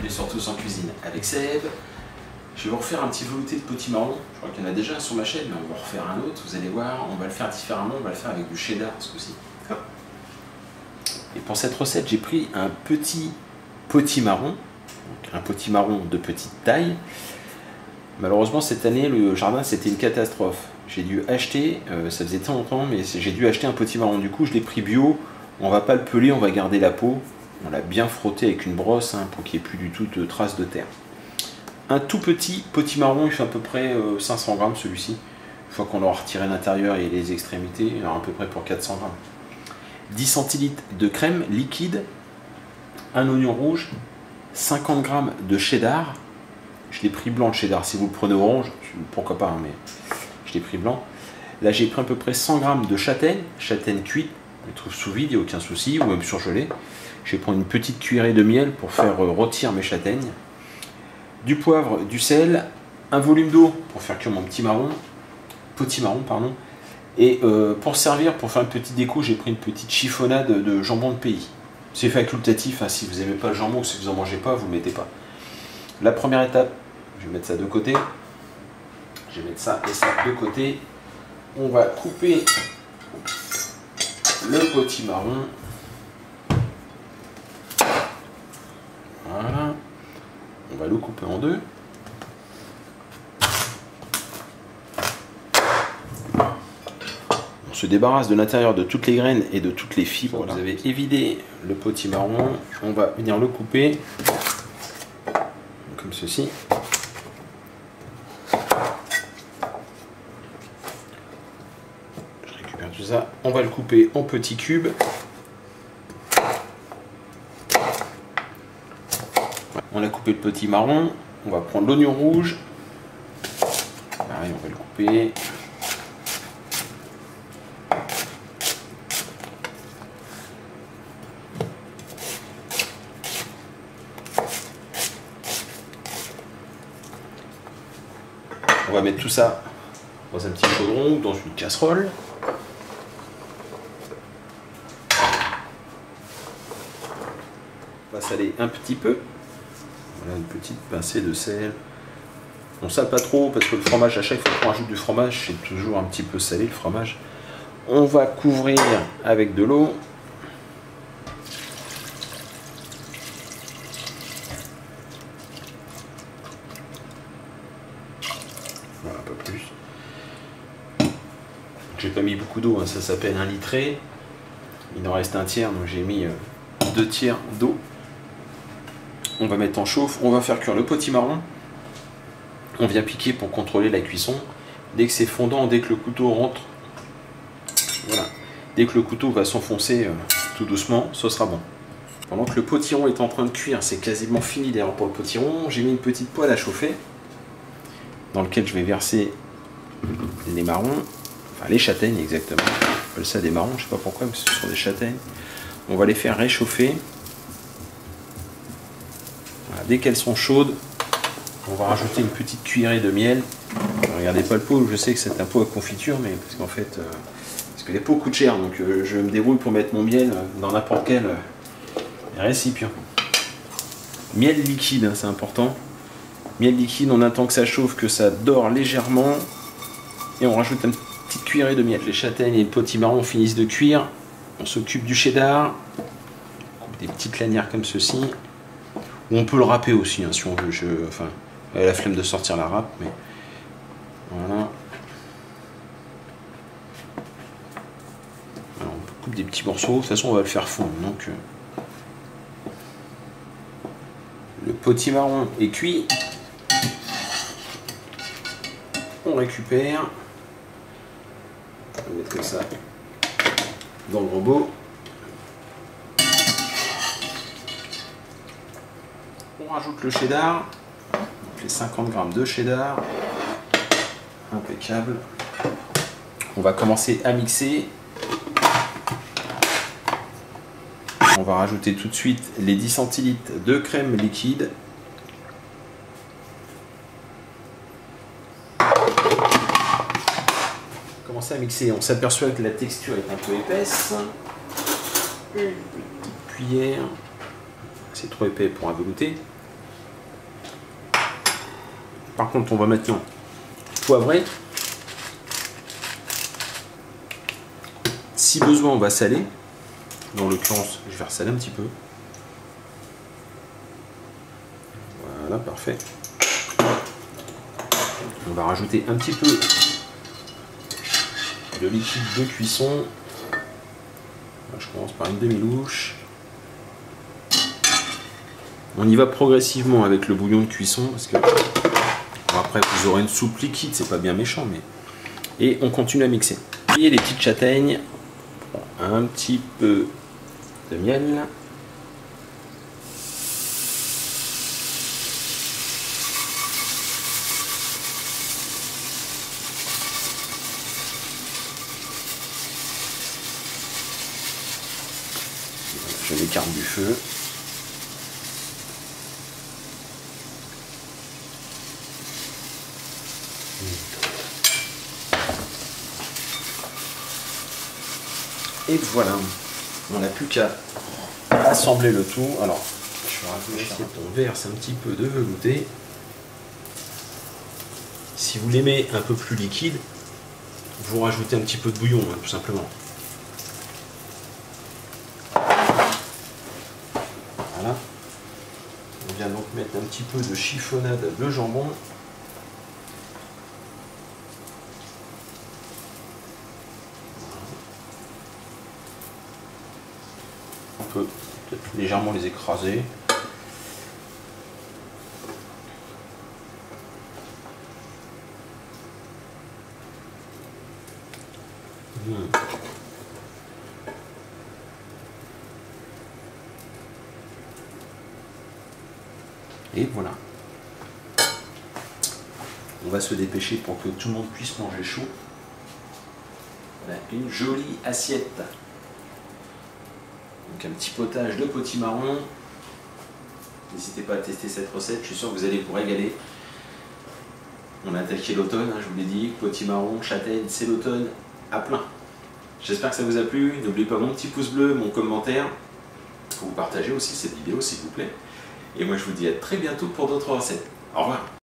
bienvenue sur Tous en Cuisine avec Seb. Je vais vous refaire un petit velouté de potimarron. Je crois qu'il y en a déjà sur ma chaîne, mais on va en refaire un autre. Vous allez voir, on va le faire différemment, on va le faire avec du cheddar ce coup-ci. Et pour cette recette, j'ai pris un petit potimarron, donc un potimarron de petite taille. Malheureusement, cette année, le jardin, c'était une catastrophe. J'ai dû acheter, ça faisait tant longtemps, mais j'ai dû acheter un potimarron. Du coup, je l'ai pris bio. On va pas le peler, on va garder la peau. On l'a bien frotté avec une brosse pour qu'il n'y ait plus du tout de traces de terre. Un tout petit potimarron, il fait à peu près 500 grammes celui-ci. Une fois qu'on aura retiré l'intérieur et les extrémités, il y aura à peu près pour 400 grammes. 10 centilitres de crème liquide, un oignon rouge, 50 grammes de cheddar. Je l'ai pris blanc le cheddar, si vous le prenez orange, pourquoi pas, mais je l'ai pris blanc. Là j'ai pris à peu près 100 grammes de châtaigne cuite, on les trouve sous vide, il n'y a aucun souci, ou même surgelée. Je vais prendre une petite cuillerée de miel pour faire rôtir mes châtaignes. Du poivre, du sel, un volume d'eau pour faire cuire mon potimarron, pardon. Et pour servir, pour faire une petite déco, j'ai pris une petite chiffonnade de jambon de pays. C'est facultatif, si vous n'aimez pas le jambon ou si vous n'en mangez pas, vous ne le mettez pas. La première étape, je vais mettre ça de côté. Je vais mettre ça et ça de côté. On va couper le potimarron. Voilà. On va le couper en deux. On se débarrasse de l'intérieur de toutes les graines et de toutes les fibres. Voilà. Vous avez évidé le potimarron. On va venir le couper comme ceci. Je récupère tout ça. On va le couper en petits cubes. On a coupé le potimarron. On va prendre l'oignon rouge. Pareil, on va le couper. On va mettre tout ça dans un petit chaudron ou dans une casserole. On va saler un petit peu. Voilà, une petite pincée de sel. On sale pas trop parce que le fromage, à chaque fois qu'on rajoute du fromage, c'est toujours un petit peu salé le fromage. On va couvrir avec de l'eau. Voilà, un peu plus. J'ai pas mis beaucoup d'eau, ça s'appelle un litré. Il en reste un tiers, donc j'ai mis 2 tiers d'eau. On va mettre en chauffe, on va faire cuire le potimarron. On vient piquer pour contrôler la cuisson. Dès que c'est fondant, dès que le couteau rentre, voilà, dès que le couteau va s'enfoncer tout doucement, ce sera bon. Pendant que le potiron est en train de cuire, c'est quasiment fini d'ailleurs pour le potiron, j'ai mis une petite poêle à chauffer dans lequel je vais verser les marrons, enfin les châtaignes exactement. On appelle ça des marrons, je sais pas pourquoi, mais ce sont des châtaignes. On va les faire réchauffer. Voilà, dès qu'elles sont chaudes, on va rajouter une petite cuillerée de miel. Regardez pas le pot, je sais que c'est un pot à confiture, mais parce qu'en fait, parce que les pots coûtent cher, donc je me débrouille pour mettre mon miel dans n'importe quel récipient. Miel liquide, c'est important. Miel liquide, on attend que ça chauffe, que ça dore légèrement, et on rajoute une petite cuillerée de miel. Les châtaignes et le potimarron finissent de cuire. On s'occupe du cheddar. On coupe des petites lanières comme ceci. Ou on peut le râper aussi, si on veut. Enfin, la flemme de sortir la râpe, mais voilà. Alors, on coupe des petits morceaux. De toute façon, on va le faire fondre. Donc, le potimarron est cuit. On récupère. On va mettre ça dans le robot. On rajoute le cheddar, donc les 50 grammes de cheddar, impeccable. On va commencer à mixer. On va rajouter tout de suite les 10 centilitres de crème liquide. Commencer à mixer, on s'aperçoit que la texture est un peu épaisse. Une petite cuillère, c'est trop épais pour un velouté. Par contre, on va maintenant poivrer. Si besoin, on va saler. Dans l'occurrence, je vais ressaler un petit peu. Voilà, parfait. On va rajouter un petit peu de liquide de cuisson. Je commence par une demi-louche. On y va progressivement avec le bouillon de cuisson parce que après vous aurez une soupe liquide, c'est pas bien méchant, mais et on continue à mixer. Et les petites châtaignes, un petit peu de miel. Je l'écarte du feu. Et voilà, on n'a plus qu'à assembler le tout. Alors, je vais rajouter on verse un petit peu de velouté. Si vous l'aimez un peu plus liquide, vous rajoutez un petit peu de bouillon, hein, tout simplement. Voilà. On vient donc mettre un petit peu de chiffonnade de jambon. On peut peut-être légèrement les écraser. Et voilà. On va se dépêcher pour que tout le monde puisse manger chaud. Voilà, une jolie assiette. Donc un petit potage de potimarron. N'hésitez pas à tester cette recette, je suis sûr que vous allez vous régaler. On a attaqué l'automne, hein, je vous l'ai dit, potimarron, châtaigne, c'est l'automne à plein. J'espère que ça vous a plu. N'oubliez pas mon petit pouce bleu, mon commentaire. Vous partagez aussi cette vidéo s'il vous plaît. Et moi je vous dis à très bientôt pour d'autres recettes. Au revoir.